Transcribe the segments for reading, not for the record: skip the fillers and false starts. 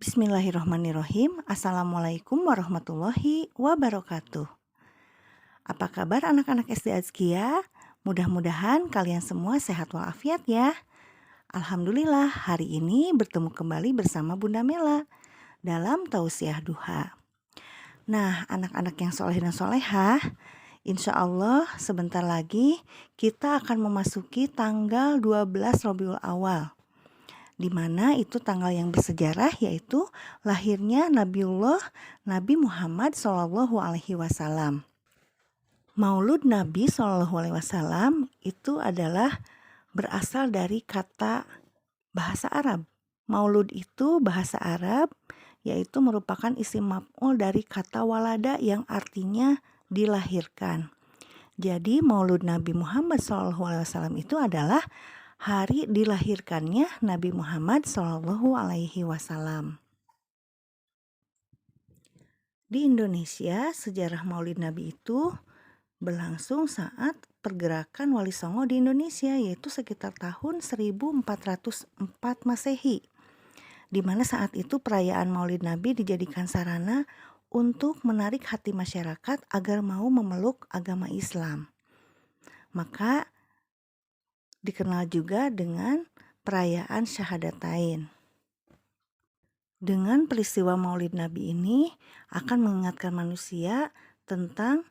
Bismillahirrohmanirrohim. Assalamualaikum warahmatullahi wabarakatuh. Apa kabar anak-anak SD Azkia? Mudah-mudahan kalian semua sehat walafiat ya. Alhamdulillah hari ini bertemu kembali bersama Bunda Mela dalam tausiah duha. Nah, anak-anak yang soleh dan solehah, insya Allah sebentar lagi kita akan memasuki tanggal 12 Rabiul Awal, di mana itu tanggal yang bersejarah, yaitu lahirnya Nabiullah Nabi Muhammad SAW. Maulud Nabi SAW itu adalah berasal dari kata bahasa Arab. Maulud itu bahasa Arab, yaitu merupakan isim maf'ul dari kata walada yang artinya dilahirkan. Jadi Maulud Nabi Muhammad SAW itu adalah hari dilahirkannya Nabi Muhammad SAW. Di Indonesia, sejarah Maulid Nabi itu berlangsung saat pergerakan Wali Songo di Indonesia, yaitu sekitar tahun 1404 Masehi, di mana saat itu perayaan Maulid Nabi dijadikan sarana untuk menarik hati masyarakat agar mau memeluk agama Islam. Maka dikenal juga dengan perayaan Syahadatain. Dengan peristiwa Maulid Nabi ini akan mengingatkan manusia tentang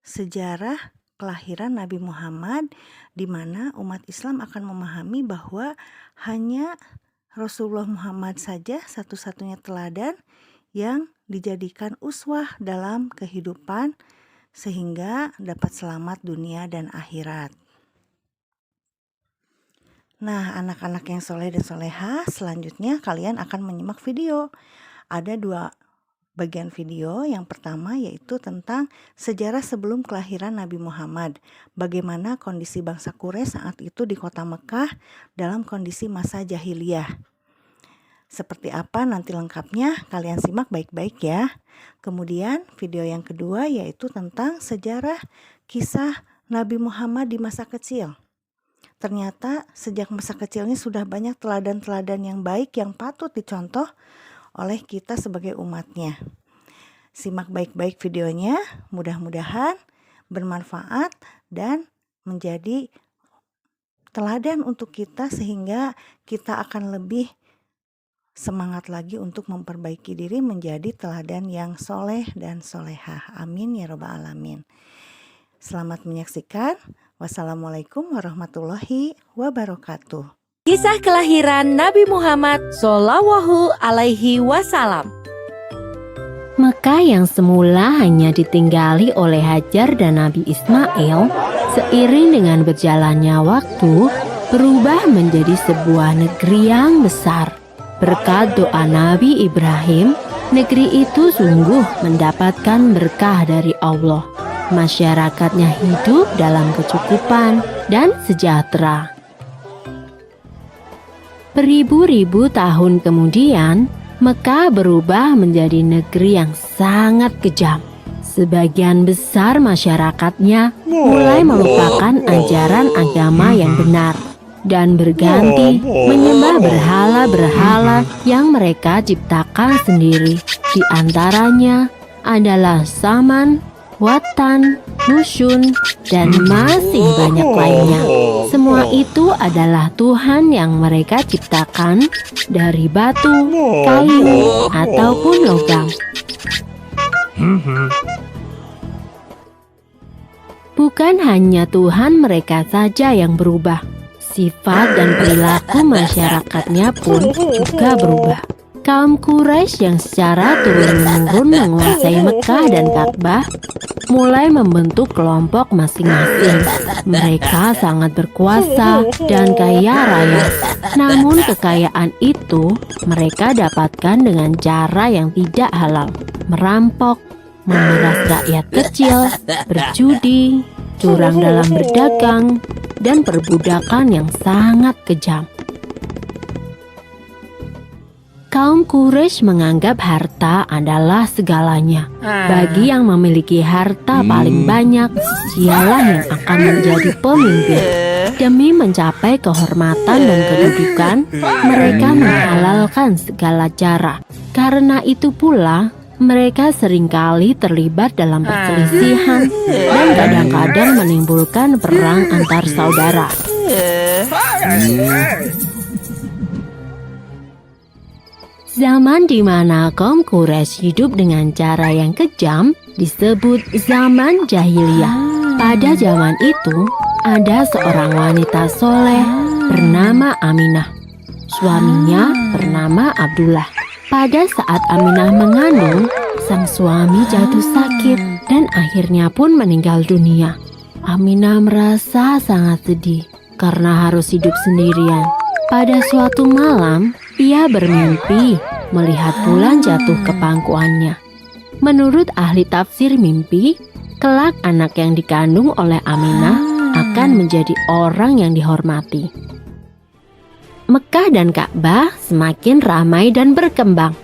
sejarah kelahiran Nabi Muhammad, di mana umat Islam akan memahami bahwa hanya Rasulullah Muhammad saja satu-satunya teladan yang dijadikan uswah dalam kehidupan sehingga dapat selamat dunia dan akhirat. Nah, anak-anak yang soleh dan solehah, selanjutnya kalian akan menyimak video. Ada 2 bagian video. Yang pertama yaitu tentang sejarah sebelum kelahiran Nabi Muhammad. Bagaimana kondisi bangsa Quraisy saat itu di kota Mekah dalam kondisi masa jahiliyah. Seperti apa nanti lengkapnya, kalian simak baik-baik ya. Kemudian video yang kedua yaitu tentang sejarah kisah Nabi Muhammad di masa kecil. Ternyata sejak masa kecilnya sudah banyak teladan-teladan yang baik yang patut dicontoh oleh kita sebagai umatnya. Simak baik-baik videonya, mudah-mudahan bermanfaat dan menjadi teladan untuk kita sehingga kita akan lebih semangat lagi untuk memperbaiki diri menjadi teladan yang soleh dan solehah. Amin ya robbal alamin. Selamat menyaksikan. Wassalamualaikum warahmatullahi wabarakatuh. Kisah kelahiran Nabi Muhammad Shallallahu Alaihi Wasallam. Mekah yang semula hanya ditinggali oleh Hajar dan Nabi Ismail, seiring dengan berjalannya waktu, berubah menjadi sebuah negeri yang besar. Berkat doa Nabi Ibrahim, negeri itu sungguh mendapatkan berkah dari Allah. Masyarakatnya hidup dalam kecukupan dan sejahtera. Beribu-ribu tahun kemudian, Mekah berubah menjadi negeri yang sangat kejam. Sebagian besar masyarakatnya mulai melupakan ajaran agama yang benar dan berganti menyembah berhala-berhala yang mereka ciptakan sendiri. Di antaranya adalah Saman, Watan, Nusyun, dan masih banyak lainnya. Semua itu adalah Tuhan yang mereka ciptakan dari batu, kayu, ataupun logam. Bukan hanya Tuhan mereka saja yang berubah, sifat dan perilaku masyarakatnya pun juga berubah. Kaum Quraisy yang secara turun-temurun menguasai Mekah dan Ka'bah mulai membentuk kelompok masing-masing. Mereka sangat berkuasa dan kaya raya. Namun kekayaan itu mereka dapatkan dengan cara yang tidak halal. Merampok, memeras rakyat kecil, berjudi, curang dalam berdagang, dan perbudakan yang sangat kejam. Kaum Quraisy menganggap harta adalah segalanya. Bagi yang memiliki harta paling banyak, dialah yang akan menjadi pemimpin. Demi mencapai kehormatan dan kedudukan, mereka menghalalkan segala cara. Karena itu pula, mereka seringkali terlibat dalam perselisihan dan kadang-kadang menimbulkan perang antar saudara. Zaman di mana kaum Quraisy hidup dengan cara yang kejam disebut zaman jahiliyah. Pada zaman itu, ada seorang wanita soleh bernama Aminah. Suaminya bernama Abdullah. Pada saat Aminah mengandung, sang suami jatuh sakit dan akhirnya pun meninggal dunia. Aminah merasa sangat sedih karena harus hidup sendirian. Pada suatu malam, ia bermimpi melihat bulan jatuh ke pangkuannya. Menurut ahli tafsir mimpi, kelak anak yang dikandung oleh Aminah akan menjadi orang yang dihormati. Mekah dan Ka'bah semakin ramai dan berkembang.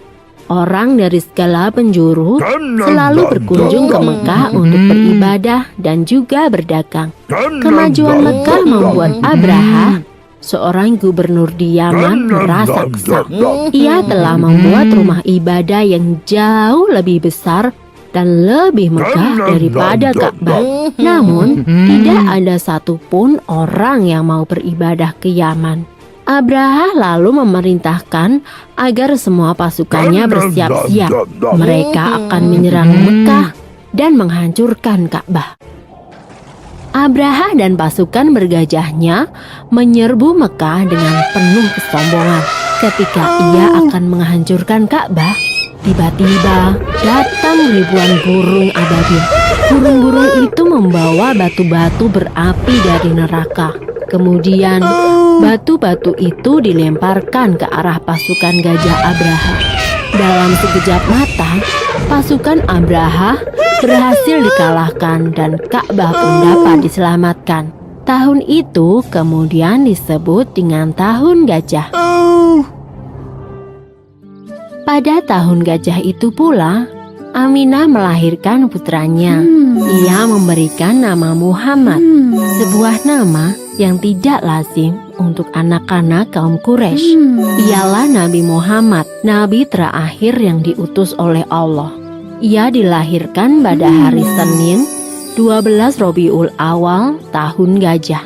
Orang dari segala penjuru selalu berkunjung ke Mekah untuk beribadah dan juga berdagang. Kemajuan Mekah membuat Abraha, seorang gubernur di Yaman, merasa kesal. Ia telah membuat rumah ibadah yang jauh lebih besar dan lebih megah daripada Ka'bah. Namun, tidak ada satupun orang yang mau beribadah ke Yaman. Abraha lalu memerintahkan agar semua pasukannya bersiap-siap. Mereka akan menyerang Mekah dan menghancurkan Ka'bah. Abraha dan pasukan bergajahnya menyerbu Mekah dengan penuh kesombongan. Ketika ia akan menghancurkan Ka'bah, tiba-tiba datang ribuan burung ababil. Burung-burung itu membawa batu-batu berapi dari neraka. Kemudian batu-batu itu dilemparkan ke arah pasukan gajah Abraha. Dalam sekejap mata, pasukan Abraha berhasil dikalahkan dan Ka'bah pun dapat diselamatkan. Tahun itu kemudian disebut dengan Tahun Gajah. Pada tahun gajah itu pula, Aminah melahirkan putranya. Ia memberikan nama Muhammad, sebuah nama yang tidak lazim untuk anak-anak kaum Quraisy. Ialah Nabi Muhammad, nabi terakhir yang diutus oleh Allah. Ia dilahirkan pada hari Senin, 12 Rabiul Awal, tahun gajah.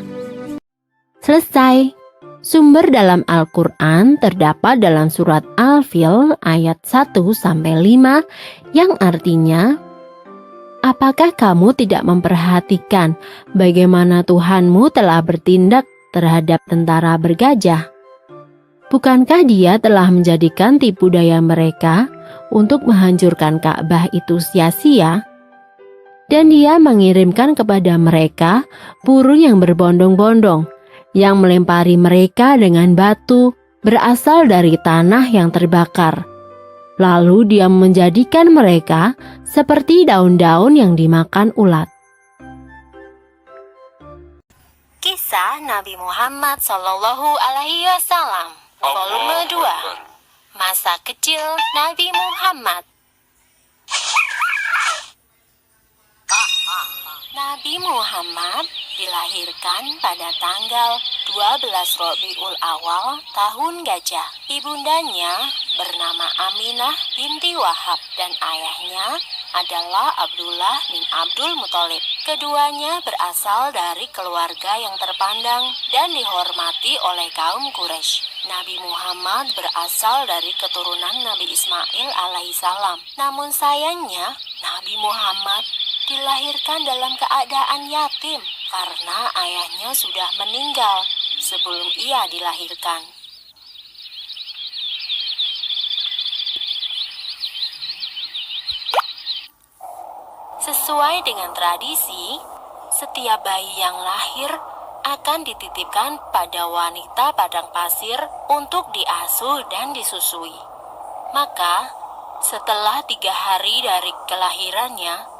Selesai. Sumber dalam Al-Quran terdapat dalam surat Al-Fil ayat 1-5 yang artinya, apakah kamu tidak memperhatikan bagaimana Tuhanmu telah bertindak terhadap tentara bergajah? Bukankah Dia telah menjadikan tipu daya mereka untuk menghancurkan Ka'bah itu sia-sia? Dan Dia mengirimkan kepada mereka burung yang berbondong-bondong, yang melempari mereka dengan batu berasal dari tanah yang terbakar. Lalu Dia menjadikan mereka seperti daun-daun yang dimakan ulat. Kisah Nabi Muhammad SAW, volume 2. Masa kecil Nabi Muhammad. Nabi Muhammad dilahirkan pada tanggal 12 Rabiul Awal tahun gajah. Ibundanya bernama Aminah binti Wahab dan ayahnya adalah Abdullah bin Abdul Muthalib. Keduanya berasal dari keluarga yang terpandang dan dihormati oleh kaum Quraisy. Nabi Muhammad berasal dari keturunan Nabi Ismail alaihissalam. Namun sayangnya, Nabi Muhammad dilahirkan dalam keadaan yatim karena ayahnya sudah meninggal sebelum ia dilahirkan. Sesuai dengan tradisi, setiap bayi yang lahir akan dititipkan pada wanita padang pasir untuk diasuh dan disusui. Maka, setelah 3 hari dari kelahirannya,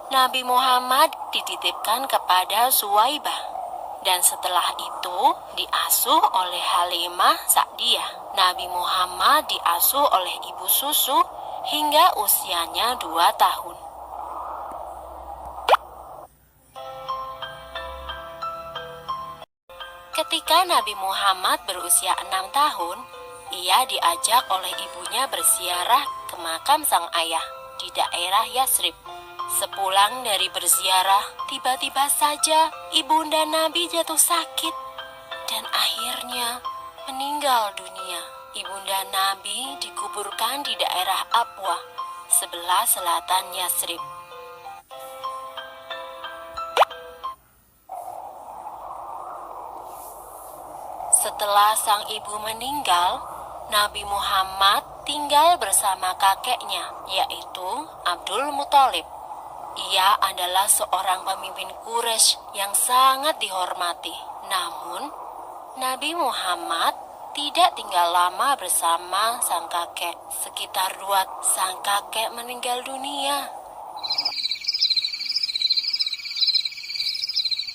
Nabi Muhammad dititipkan kepada Suwaibah dan setelah itu diasuh oleh Halimah Sa'diyah. Nabi Muhammad diasuh oleh ibu susu hingga usianya 2 tahun. Ketika Nabi Muhammad berusia 6 tahun, ia diajak oleh ibunya berziarah ke makam sang ayah di daerah Yatsrib. Sepulang dari berziarah, tiba-tiba saja ibunda Nabi jatuh sakit dan akhirnya meninggal dunia. Ibunda Nabi dikuburkan di daerah Abwa, sebelah selatan Yatsrib. Setelah sang ibu meninggal, Nabi Muhammad tinggal bersama kakeknya, yaitu Abdul Muthalib. Ia adalah seorang pemimpin Quraisy yang sangat dihormati. Namun, Nabi Muhammad tidak tinggal lama bersama sang kakek. Sekitar 2 sang kakek meninggal dunia.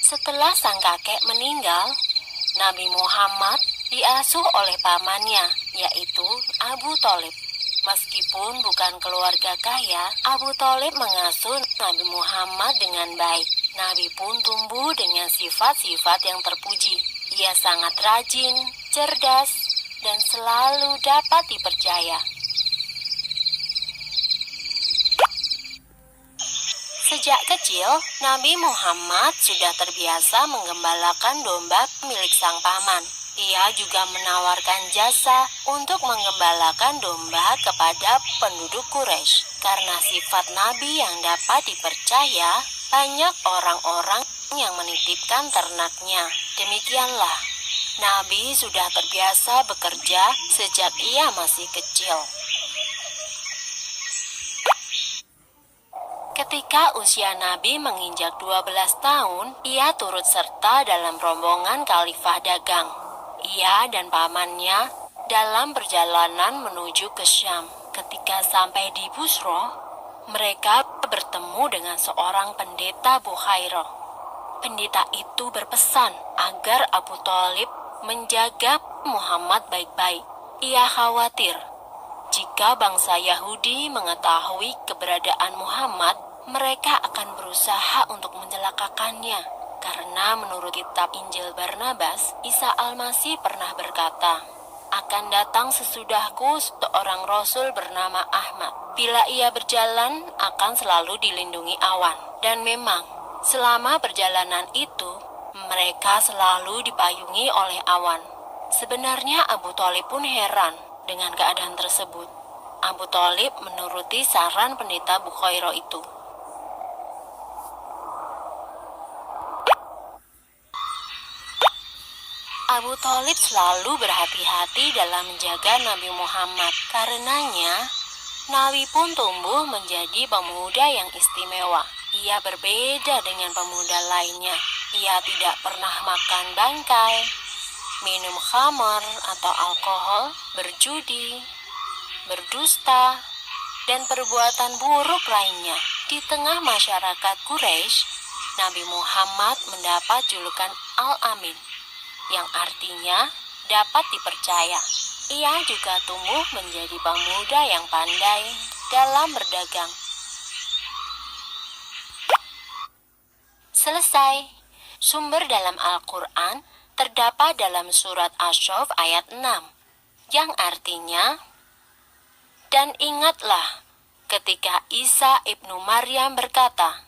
Setelah sang kakek meninggal, Nabi Muhammad diasuh oleh pamannya, yaitu Abu Thalib. Meskipun bukan keluarga kaya, Abu Thalib mengasuh Nabi Muhammad dengan baik. Nabi pun tumbuh dengan sifat-sifat yang terpuji. Ia sangat rajin, cerdas, dan selalu dapat dipercaya. Sejak kecil, Nabi Muhammad sudah terbiasa menggembalakan domba milik sang paman. Ia juga menawarkan jasa untuk menggembalakan domba kepada penduduk Quraisy. Karena sifat Nabi yang dapat dipercaya, banyak orang-orang yang menitipkan ternaknya. Demikianlah, Nabi sudah terbiasa bekerja sejak ia masih kecil. Ketika usia Nabi menginjak 12 tahun, ia turut serta dalam rombongan khalifah dagang. Ia dan pamannya dalam perjalanan menuju ke Syam. Ketika sampai di Busro, mereka bertemu dengan seorang pendeta Bukhairah. Pendeta itu berpesan agar Abu Thalib menjaga Muhammad baik-baik. Ia khawatir jika bangsa Yahudi mengetahui keberadaan Muhammad, mereka akan berusaha untuk mencelakakannya. Karena menurut kitab Injil Barnabas, Isa Al-Masih pernah berkata, "Akan datang sesudahku seorang rasul bernama Ahmad. Bila ia berjalan, akan selalu dilindungi awan." Dan memang, selama perjalanan itu, mereka selalu dipayungi oleh awan. Sebenarnya Abu Thalib pun heran dengan keadaan tersebut. Abu Thalib menuruti saran pendeta Bukhairah itu. Abu Thalib selalu berhati-hati dalam menjaga Nabi Muhammad. Karenanya, Nabi pun tumbuh menjadi pemuda yang istimewa. Ia berbeda dengan pemuda lainnya. Ia tidak pernah makan bangkai, minum khamar atau alkohol, berjudi, berdusta, dan perbuatan buruk lainnya. Di tengah masyarakat Quraisy, Nabi Muhammad mendapat julukan Al-Amin, yang artinya dapat dipercaya. Ia juga tumbuh menjadi pemuda yang pandai dalam berdagang. Selesai. Sumber dalam Al-Quran terdapat dalam surat Asy-Syaff ayat 6, yang artinya, "Dan ingatlah ketika Isa ibnu Maryam berkata,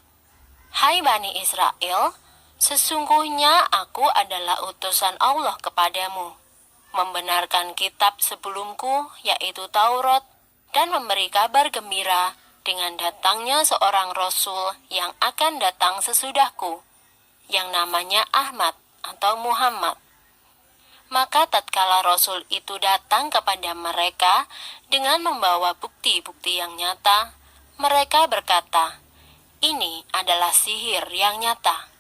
'Hai Bani Israel, sesungguhnya aku adalah utusan Allah kepadamu, membenarkan kitab sebelumku yaitu Taurat, dan memberi kabar gembira dengan datangnya seorang Rasul yang akan datang sesudahku, yang namanya Ahmad atau Muhammad.' Maka tatkala Rasul itu datang kepada mereka dengan membawa bukti-bukti yang nyata, mereka berkata, 'Ini adalah sihir yang nyata.'